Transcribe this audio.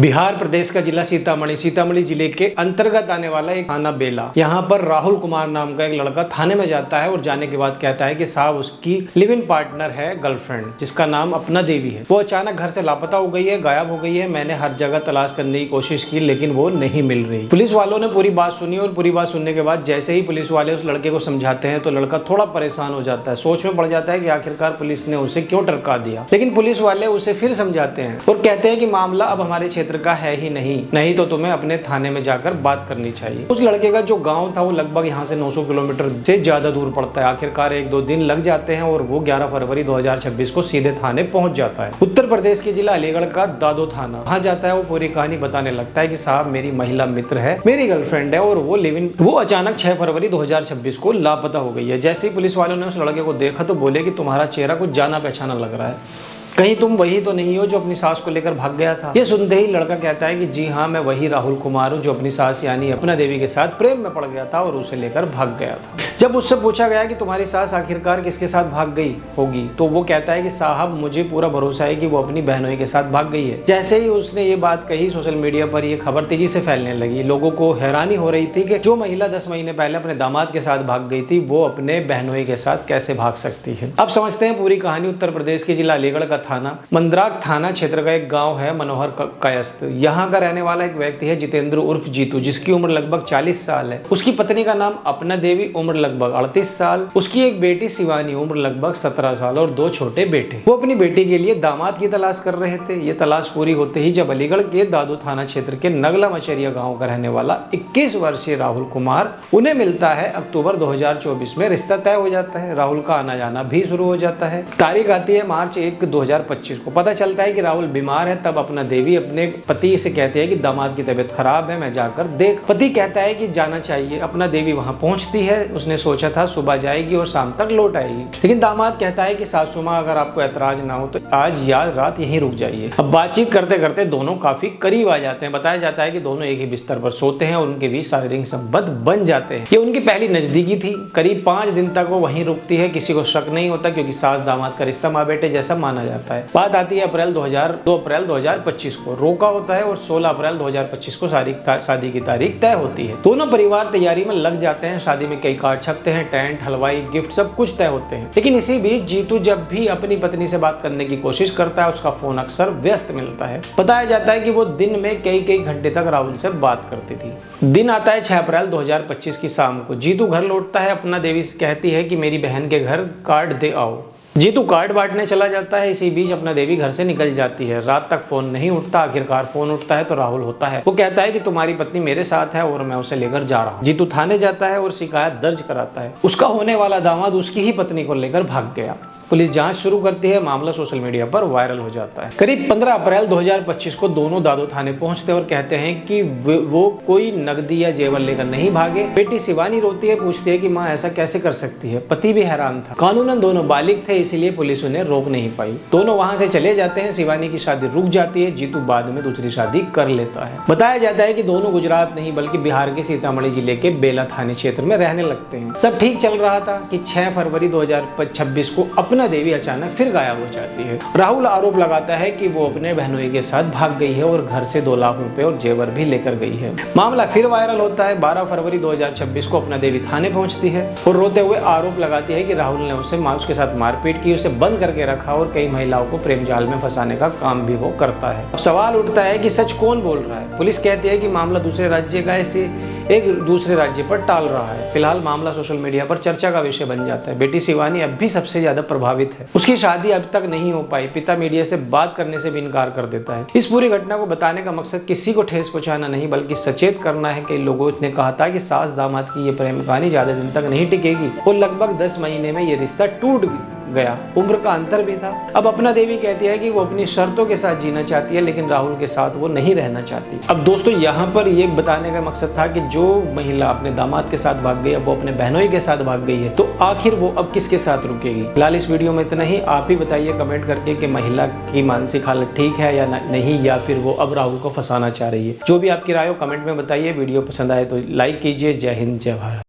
बिहार प्रदेश का जिला सीतामढ़ी जिले के अंतर्गत आने वाला एक थाना बेला। यहाँ पर राहुल कुमार नाम का एक लड़का थाने में जाता है और जाने के बाद कहता है कि साहब उसकी लिव इन पार्टनर है गर्लफ्रेंड, जिसका नाम अपना देवी है। वो अचानक घर से लापता हो गई है, गायब हो गई है। मैंने हर जगह तलाश करने की कोशिश की लेकिन वो नहीं मिल रही। पुलिस वालों ने पूरी बात सुनी और पूरी बात सुनने के बाद जैसे ही पुलिस वाले उस लड़के को समझाते हैं तो लड़का थोड़ा परेशान हो जाता है, सोच में पड़ जाता है कि आखिरकार पुलिस ने उसे क्यों टरका दिया। लेकिन पुलिस वाले उसे फिर समझाते हैं और कहते हैं कि मामला अब हमारे क्षेत्र का है ही नहीं तो तुम्हें अपने थाने में जाकर बात करनी चाहिए। उस लड़के का जो गांव था वो लगभग यहाँ से 900 किलोमीटर से ज्यादा दूर पड़ता है। आखिरकार 1-2 दिन लग जाते हैं और वो 11 फरवरी 2026 को सीधे थाने पहुंच जाता है। उत्तर प्रदेश के जिला अलीगढ़ का दादो थाना। वहाँ जाता है, वो पूरी कहानी बताने लगता है कि साहब मेरी महिला मित्र है, मेरी गर्लफ्रेंड है और वो अचानक 6 फरवरी 2026 को लापता हो गई है। जैसे ही पुलिस वालों ने उस लड़के को देखा तो बोले कि तुम्हारा चेहरा कुछ जाना पहचाना लग रहा है, कहीं तुम वही तो नहीं हो जो अपनी सास को लेकर भाग गया था। ये सुनते ही लड़का कहता है कि जी हाँ, मैं वही राहुल कुमार हूँ जो अपनी सास यानी अपना देवी के साथ प्रेम में पड़ गया था और उसे लेकर भाग गया था। जब उससे पूछा गया कि तुम्हारी सास आखिरकार किसके साथ भाग गई होगी तो वो कहता है कि साहब मुझे पूरा भरोसा है कि वो अपनी बहनोई के साथ भाग गई है। जैसे ही उसने ये बात कही सोशल मीडिया पर ये खबर तेजी से फैलने लगी। लोगों को हैरानी हो रही थी कि जो महिला 10 महीने पहले अपने दामाद के साथ भाग गई थी वो अपने बहनोई के साथ कैसे भाग सकती है। अब समझते हैं पूरी कहानी। उत्तर प्रदेश के जिला अलीगढ़ का थाना मंदराग थाना क्षेत्र का एक गांव है मनोहर कायस्थ। यहाँ का रहने वाला एक व्यक्ति है जितेंद्र उर्फ जीतू, जिसकी उम्र लगभग 40 साल है। उसकी पत्नी का नाम अपना देवी, उम्र लगभग 38 साल। उसकी एक बेटी शिवानी, उम्र लगभग 17 साल और 2 छोटे बेटे। वो अपनी बेटी के लिए दामाद की तलाश कर रहे थे। ये तलाश पूरी होते ही जब अलीगढ़ के दादो थाना क्षेत्र के नगला मचरिया गाँव का रहने वाला 21 वर्षीय राहुल कुमार उन्हें मिलता है। अक्टूबर 2024 में रिश्ता तय हो जाता है। राहुल का आना जाना भी शुरू हो जाता है। तारीख आती है मार्च 1, 2025 को। पता चलता है कि राहुल बीमार है। तब अपना देवी अपने पति से कहती है कि दामाद की तबीयत खराब है, मैं जाकर देख। पति कहता है कि जाना चाहिए। अपना देवी वहां पहुंचती है। उसने सोचा था सुबह जाएगी और शाम तक लौट आएगी, लेकिन दामाद कहता है कि सासू माँ अगर आपको ऐतराज ना हो तो आज या रात यहीं रुक जाइए। अब बातचीत करते करते दोनों काफी करीब आ जाते हैं। बताया जाता है कि दोनों एक ही बिस्तर पर सोते हैं और उनके बीच शारीरिक संबंध बन जाते हैं। ये उनकी पहली नजदीकी थी। करीब 5 दिन तक वो वहीं रुकती है। किसी को शक नहीं होता क्योंकि सास दामाद का रिश्ता माँ बेटे जैसा माना जाता है। बात आती है 2 अप्रैल 2025 को। रोका होता है और 16 अप्रैल 2025 को शादी की तारीख तय होती है। दोनों परिवार तैयारी में लग जाते हैं। शादी में कई कार्ड छपते हैं, टेंट, हलवाई, गिफ्ट सब कुछ तय होते हैं। लेकिन इसी बीच जीतू जब भी अपनी पत्नी से बात करने की कोशिश करता है उसका फोन अक्सर व्यस्त मिलता है। बताया जाता है कि वो दिन में कई घंटे तक राहुल से बात करती थी। दिन आता है 6 अप्रैल 2025 की शाम को। जीतू घर लौटता है। अपना देवी कहती है कि मेरी बहन के घर कार्ड दे आओ। जीतू कार्ड बांटने चला जाता है। इसी बीच अपना देवी घर से निकल जाती है। रात तक फोन नहीं उठता। आखिरकार फोन उठता है तो राहुल होता है। वो कहता है कि तुम्हारी पत्नी मेरे साथ है और मैं उसे लेकर जा रहा हूँ। जीतू थाने जाता है और शिकायत दर्ज कराता है। उसका होने वाला दामाद उसकी ही पत्नी को लेकर भाग गया। पुलिस जांच शुरू करती है। मामला सोशल मीडिया पर वायरल हो जाता है। करीब 15 अप्रैल 2025 को दोनों दादो थाने पहुंचते और कहते हैं कि वो कोई नकदी या जेवर लेकर नहीं भागे। बेटी शिवानी रोती है, पूछती है कि माँ ऐसा कैसे कर सकती है। पति भी हैरान था। कानूनन दोनों बालिग थे, इसीलिए पुलिस उन्हें रोक नहीं पाई। दोनों वहां से चले जाते हैं। शिवानी की शादी रुक जाती है। जीतू बाद में दूसरी शादी कर लेता है। बताया जाता है कि दोनों गुजरात नहीं बल्कि बिहार के सीतामढ़ी जिले के बेला थाने क्षेत्र में रहने लगते हैं। सब ठीक चल रहा था कि 6 फरवरी 2026 को अपना देवी अचानक फिर गायब हो जाती है। राहुल आरोप लगाता है कि वो अपने बहनोई के साथ भाग गई है और घर से 2 लाख रुपए और जेवर भी लेकर गई है। मामला फिर वायरल होता है। 12 फरवरी 2026 को अपना देवी थाने पहुंचती है और रोते हुए आरोप लगाती है कि राहुल ने उसके साथ मारपीट की, उसे बंद करके रखा और कई महिलाओं को प्रेम जाल में फंसाने का काम भी वो करता है। अब सवाल उठता है कि सच कौन बोल रहा है। पुलिस कहती है कि मामला दूसरे राज्य का इसे एक दूसरे राज्य पर टाल रहा है। फिलहाल मामला सोशल मीडिया पर चर्चा का विषय बन जाता है। बेटी शिवानी अब भी सबसे ज्यादा प्रभावित है। उसकी शादी अब तक नहीं हो पाई। पिता मीडिया से बात करने से भी इनकार कर देता है। इस पूरी घटना को बताने का मकसद किसी को ठेस पहुंचाना नहीं बल्कि सचेत करना है। कई लोगों ने कहा था कि सास दामाद की ये प्रेम कहानी ज्यादा दिन तक नहीं टिकेगी और लगभग 10 महीने में ये रिश्ता टूट गया। उम्र का अंतर भी था। अब अपना देवी कहती है कि वो अपनी शर्तों के साथ जीना चाहती है लेकिन राहुल के साथ वो नहीं रहना चाहती। अब दोस्तों यहाँ पर ये बताने का मकसद था कि जो महिला अपने दामाद के साथ भाग गई अब वो अपने बहनोई के साथ भाग गई है तो आखिर वो अब किसके साथ रुकेगी। फिलहाल इस वीडियो में इतना ही। आप ही बताइए कमेंट करके कि महिला की मानसिक हालत ठीक है या नहीं, या फिर वो अब राहुल को फंसाना चाह रही है। जो भी आपकी राय हो कमेंट में बताइए। वीडियो पसंद आए तो लाइक कीजिए। जय हिंद, जय भारत।